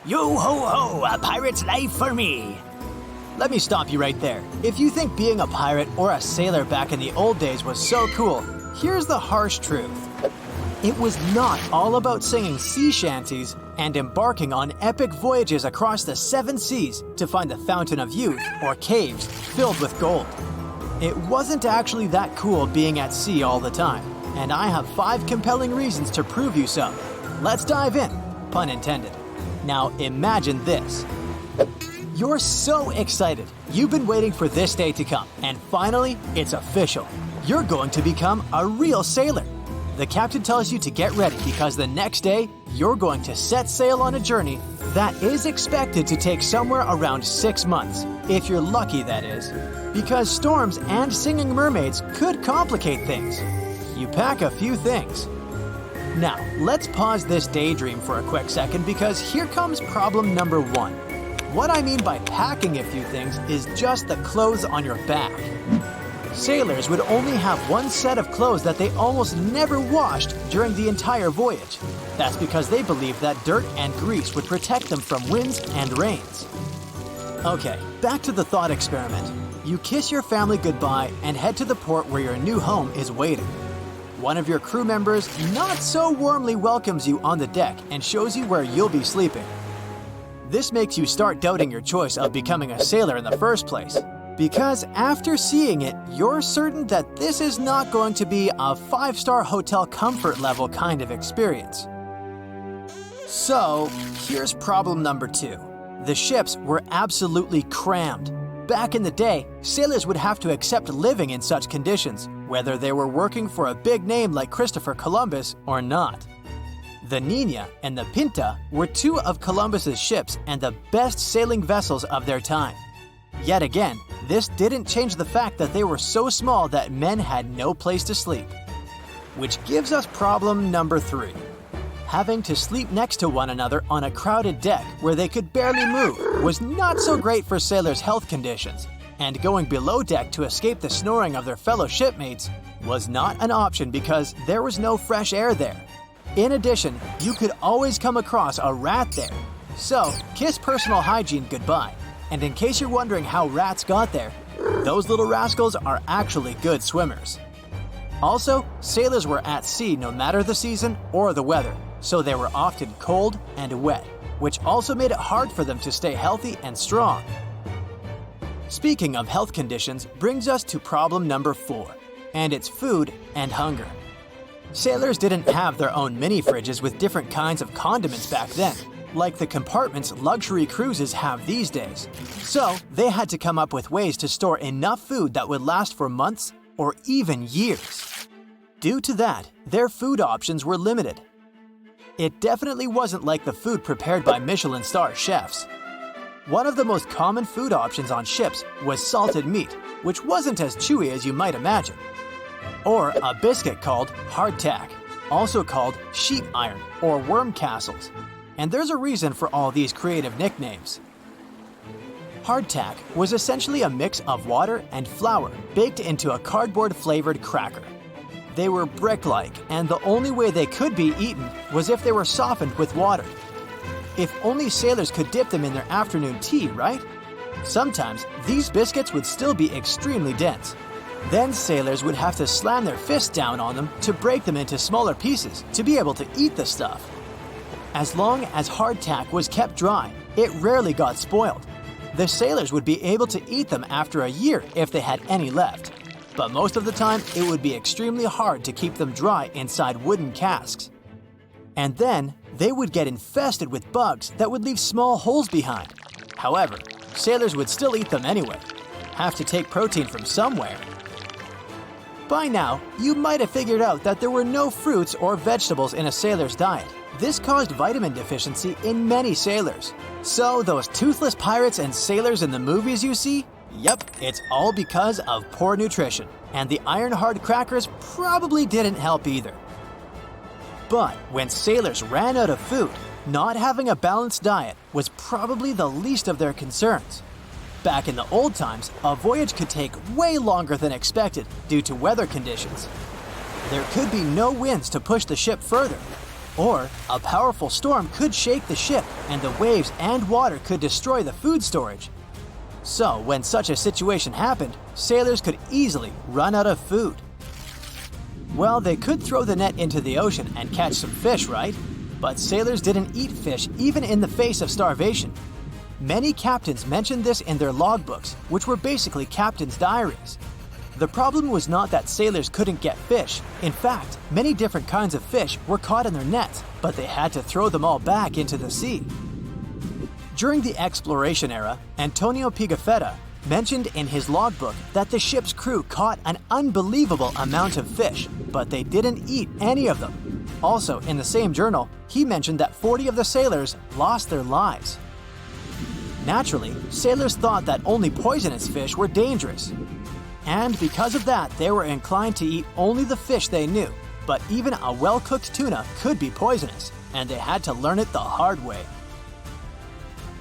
Yo ho ho, a pirate's life for me. Let me stop you right there. If you think being a pirate or a sailor back in the old days was so cool, here's the harsh truth. It was not all about singing sea shanties and embarking on epic voyages across the 7 seas to find the Fountain of Youth or caves filled with gold. It wasn't actually that cool being at sea all the time, and I have 5 compelling reasons to prove you so. Let's dive in, pun intended. Now imagine this. You're so excited. You've been waiting for this day to come, and finally, it's official. You're going to become a real sailor. The captain tells you to get ready because the next day, you're going to set sail on a journey that is expected to take somewhere around 6 months, if you're lucky that is, because storms and singing mermaids could complicate things. You pack a few things. Now, let's pause this daydream for a quick second because here comes problem number 1. What I mean by packing a few things is just the clothes on your back. Sailors would only have one set of clothes that they almost never washed during the entire voyage. That's because they believed that dirt and grease would protect them from winds and rains. Okay, back to the thought experiment. You kiss your family goodbye and head to the port where your new home is waiting. One of your crew members not so warmly welcomes you on the deck and shows you where you'll be sleeping. This makes you start doubting your choice of becoming a sailor in the first place. Because after seeing it, you're certain that this is not going to be a 5-star hotel comfort level kind of experience. So, here's problem number 2. The ships were absolutely crammed. Back in the day, sailors would have to accept living in such conditions, whether they were working for a big name like Christopher Columbus or not. The Nina and the Pinta were 2 of Columbus's ships and the best sailing vessels of their time. Yet again, this didn't change the fact that they were so small that men had no place to sleep. Which gives us problem number 3. Having to sleep next to one another on a crowded deck where they could barely move was not so great for sailors' health conditions, and going below deck to escape the snoring of their fellow shipmates was not an option because there was no fresh air there. In addition, you could always come across a rat there. So, kiss personal hygiene goodbye. And in case you're wondering how rats got there, those little rascals are actually good swimmers. Also, sailors were at sea no matter the season or the weather, so they were often cold and wet, which also made it hard for them to stay healthy and strong. Speaking of health conditions brings us to problem number 4, and it's food and hunger. Sailors didn't have their own mini fridges with different kinds of condiments back then, like the compartments luxury cruises have these days. So, they had to come up with ways to store enough food that would last for months or even years. Due to that, their food options were limited. It definitely wasn't like the food prepared by Michelin star chefs. One of the most common food options on ships was salted meat, which wasn't as chewy as you might imagine. Or a biscuit called hardtack, also called sheet iron or worm castles. And there's a reason for all these creative nicknames. Hardtack was essentially a mix of water and flour baked into a cardboard-flavored cracker. They were brick-like, and the only way they could be eaten was if they were softened with water. If only sailors could dip them in their afternoon tea, right? Sometimes these biscuits would still be extremely dense. Then sailors would have to slam their fists down on them to break them into smaller pieces to be able to eat the stuff. As long as hardtack was kept dry, it rarely got spoiled. The sailors would be able to eat them after a year if they had any left. But most of the time, it would be extremely hard to keep them dry inside wooden casks. And then, they would get infested with bugs that would leave small holes behind. However, sailors would still eat them anyway. Have to take protein from somewhere. By now, you might have figured out that there were no fruits or vegetables in a sailor's diet. This caused vitamin deficiency in many sailors. So those toothless pirates and sailors in the movies you see? Yep, it's all because of poor nutrition. And the iron-hard crackers probably didn't help either. But when sailors ran out of food, not having a balanced diet was probably the least of their concerns. Back in the old times, a voyage could take way longer than expected due to weather conditions. There could be no winds to push the ship further. Or a powerful storm could shake the ship, and the waves and water could destroy the food storage. So, when such a situation happened, sailors could easily run out of food. Well, they could throw the net into the ocean and catch some fish, right? But sailors didn't eat fish even in the face of starvation. Many captains mentioned this in their logbooks, which were basically captains' diaries. The problem was not that sailors couldn't get fish. In fact, many different kinds of fish were caught in their nets, but they had to throw them all back into the sea. During the exploration era, Antonio Pigafetta mentioned in his logbook that the ship's crew caught an unbelievable amount of fish, but they didn't eat any of them. Also, in the same journal, he mentioned that 40 of the sailors lost their lives. Naturally, sailors thought that only poisonous fish were dangerous. And because of that, they were inclined to eat only the fish they knew. But even a well-cooked tuna could be poisonous, and they had to learn it the hard way.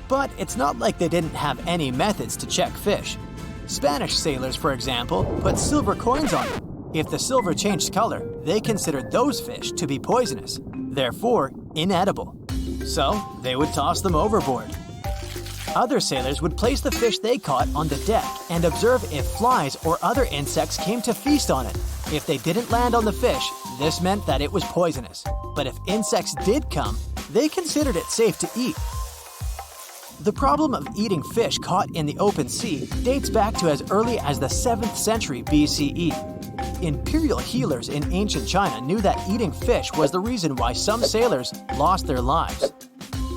But it's not like they didn't have any methods to check fish. Spanish sailors, for example, put silver coins on them. If the silver changed color, they considered those fish to be poisonous, therefore inedible. So they would toss them overboard. Other sailors would place the fish they caught on the deck and observe if flies or other insects came to feast on it. If they didn't land on the fish, this meant that it was poisonous. But if insects did come, they considered it safe to eat. The problem of eating fish caught in the open sea dates back to as early as the 7th century BCE. Imperial healers in ancient China knew that eating fish was the reason why some sailors lost their lives.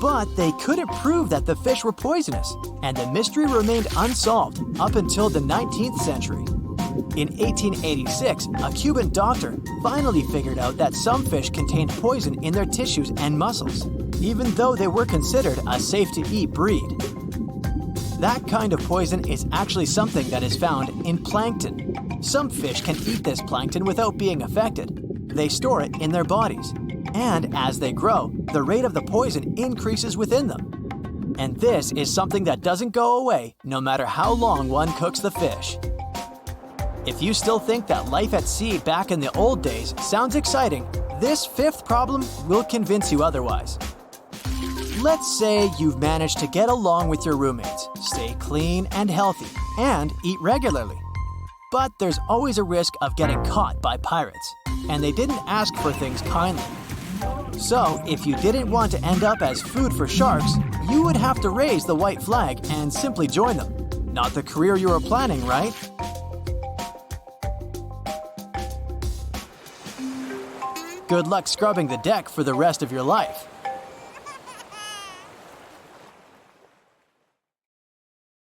But they couldn't prove that the fish were poisonous, and the mystery remained unsolved up until the 19th century. In 1886, a Cuban doctor finally figured out that some fish contained poison in their tissues and muscles, even though they were considered a safe-to-eat breed. That kind of poison is actually something that is found in plankton. Some fish can eat this plankton without being affected. They store it in their bodies. And as they grow, the rate of the poison increases within them. And this is something that doesn't go away no matter how long one cooks the fish. If you still think that life at sea back in the old days sounds exciting, this 5th problem will convince you otherwise. Let's say you've managed to get along with your roommates, stay clean and healthy, and eat regularly. But there's always a risk of getting caught by pirates, and they didn't ask for things kindly. So, if you didn't want to end up as food for sharks, you would have to raise the white flag and simply join them. Not the career you were planning, right? Good luck scrubbing the deck for the rest of your life.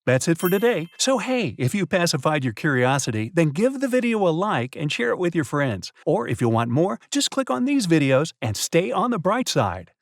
That's it for today. So hey, if you pacified your curiosity, then give the video a like and share it with your friends. Or if you want more, just click on these videos and stay on the bright side.